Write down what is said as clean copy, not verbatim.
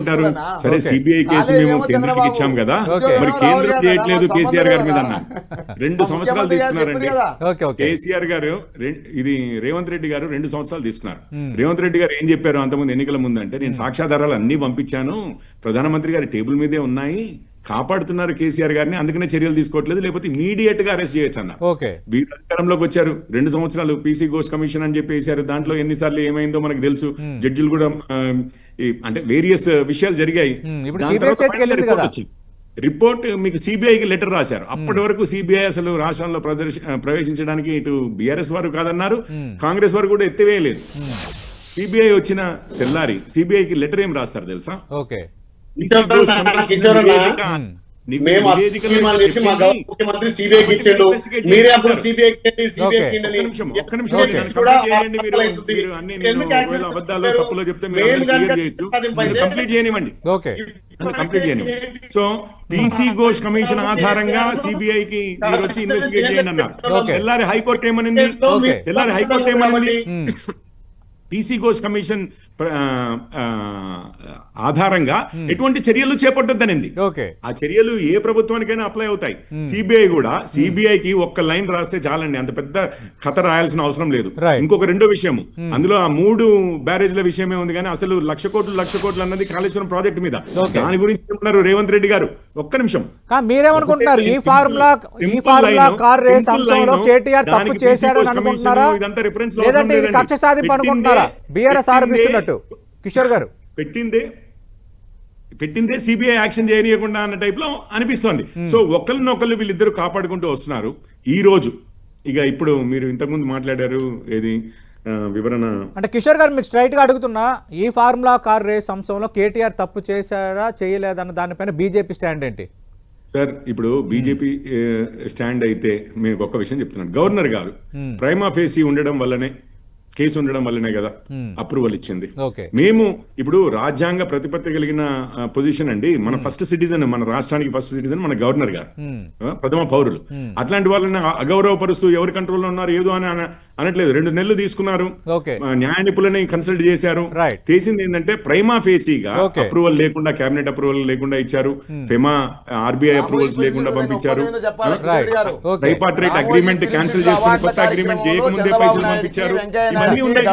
అంటారు సరే CBI case మేము కేంద్రానికి ఇచ్చాం కదా మరి కేంద్రం చేయట్లేదు కేసీఆర్ గారి మీద అన్న 2 సంవత్సరాలు తీసుకున్నారండి కేసీఆర్ గారు ఇది రేవంత్ రెడ్డి గారు 2 సంవత్సరాలు తీసుకున్నారు రేవంత్ రెడ్డి గారు ఏం చెప్పారు అంతకుముందు ఎన్నికల ముందు అంటే నేను సాక్ష్యాధారాలు అన్ని పంపించాను ప్రధానమంత్రి గారి టేబుల్ మీదే ఉన్నాయి కాపాడుతున్నారు కేసీఆర్ గారిని అందుకనే చర్యలు తీసుకోవట్లేదు లేకపోతే ఇమీడియట్ గా అరెస్ట్ చేయొచ్చు అన్న వీరు అధికారంలోకి వచ్చారు 2 సంవత్సరాలు పీసీ ఘోష్ కమిషన్ అని చెప్పేసారు దాంట్లో ఎన్నిసార్లు ఏమైందో మనకు తెలుసు జడ్జిలు కూడా అంటే వేరియస్ విషయాలు జరిగాయి రిపోర్ట్ మీకు సిబిఐకి లెటర్ రాశారు అప్పటి వరకు సిబిఐ అసలు రాష్ట్రంలో ప్రవేశించడానికి ఇటు బీఆర్ఎస్ వారు కాదన్నారు కాంగ్రెస్ వారు కూడా ఎత్తివేయలేదు సిబిఐ వచ్చిన తెల్లారి సిబిఐకి లెటర్ ఏం రాస్తారు తెలుసా అబద్ధాలు తప్పులో చెప్తే కంప్లీట్ చేయనివ్వండి కంప్లీట్ చేయనివ్వండి సో పీసీ ఘోష్ కమిషన్ ఆధారంగా సిబిఐకి మీరు వచ్చి ఇన్వెస్టిగేట్ చేయండి అన్నారు తెల్లారి హైకోర్టు ఏమనింది పీసీ ఘోష్ కమిషన్ ఆధారంగా ఎటువంటి చర్యలు చేపట్టొద్దనింది ఆ చర్యలు ఏ ప్రభుత్వానికైనా అప్లై అవుతాయి సిబిఐ కూడా సిబిఐకి ఒక్క లైన్ రాస్తే చాలండి అంత పెద్ద కథ రాయాల్సిన అవసరం లేదు ఇంకొక రెండో విషయం అందులో ఆ 3 బ్యారేజ్ల విషయమే ఉంది కానీ అసలు లక్ష కోట్లు అన్నది కాళేశ్వరం ప్రాజెక్టు మీద దాని గురించి చెప్తున్నారు రేవంత్ రెడ్డి గారు ఒక్క నిమిషం మీరేమనుకుంటున్నారు ఈ ఫార్ములా కార్ రేస్ అంశంలో కేటీఆర్ తప్పు చేశారని అనుకుంటున్నారా లేదంటే ఇది కక్ష సాధింపు అనుకుంటున్నారా బీఆర్ఎస్ ఆరోపిస్తున్నట్టు కిషోర్ గారు పెట్టిందే సిబిఐ యాక్షన్ చేయనీయకుండా అన్న టైప్ లో అనిపిస్తోంది సో ఒకళ్ళనొకళ్ళు వీళ్ళిద్దరు కాపాడుకుంటూ వస్తున్నారు ఈ రోజు ఇక ఇప్పుడు మీరు ఇంతకుముందు మాట్లాడారు ఏది వివరణ అంటే కిషోర్ గారు మీకు స్ట్రైట్ గా అడుగుతున్నా ఈ ఫార్ములా కార్ రేస్ అంశంలో కేటీఆర్ తప్పు చేశారా చేయలేదన్న దానిపైన బీజేపీ స్టాండ్ ఏంటి సార్ ఇప్పుడు బీజేపీ స్టాండ్ అయితే మీకు ఒక్క విషయం చెప్తున్నాను గవర్నర్ గారు ప్రైమా ఫేసీ ఉండడం వల్లనే కేసు ఉండడం వల్లనే కదా అప్రూవల్ ఇచ్చింది మేము ఇప్పుడు రాజ్యాంగ ప్రతిపత్తి కలిగిన పొజిషన్ అండి మన ఫస్ట్ సిటిజన్ మన రాష్ట్రానికి ఫస్ట్ సిటిజన్ మన గవర్నర్ గారు ప్రథమ పౌరులు అట్లాంటి వాళ్ళని అగౌరవపరుస్తూ ఎవరి కంట్రోల్లో ఉన్నారు ఏదో అని అనట్లేదు 2 నెలలు తీసుకున్నారు న్యాయ నిపుణులని కన్సల్ట్ చేశారు చేసింది ఏంటంటే ప్రైమా ఫేసీగా అప్రూవల్ లేకుండా కేబినెట్ అప్రూవల్ లేకుండా ఇచ్చారు ఫెమా ఆర్బీఐ అప్రూవల్స్ లేకుండా పంపించారు ట్రైపార్టైట్ అగ్రిమెంట్ క్యాన్సిల్ చేసుకుని కొత్త అగ్రిమెంట్ చేయకముందే పైసలు పంపించారు ఇవన్నీ ఉన్నాయి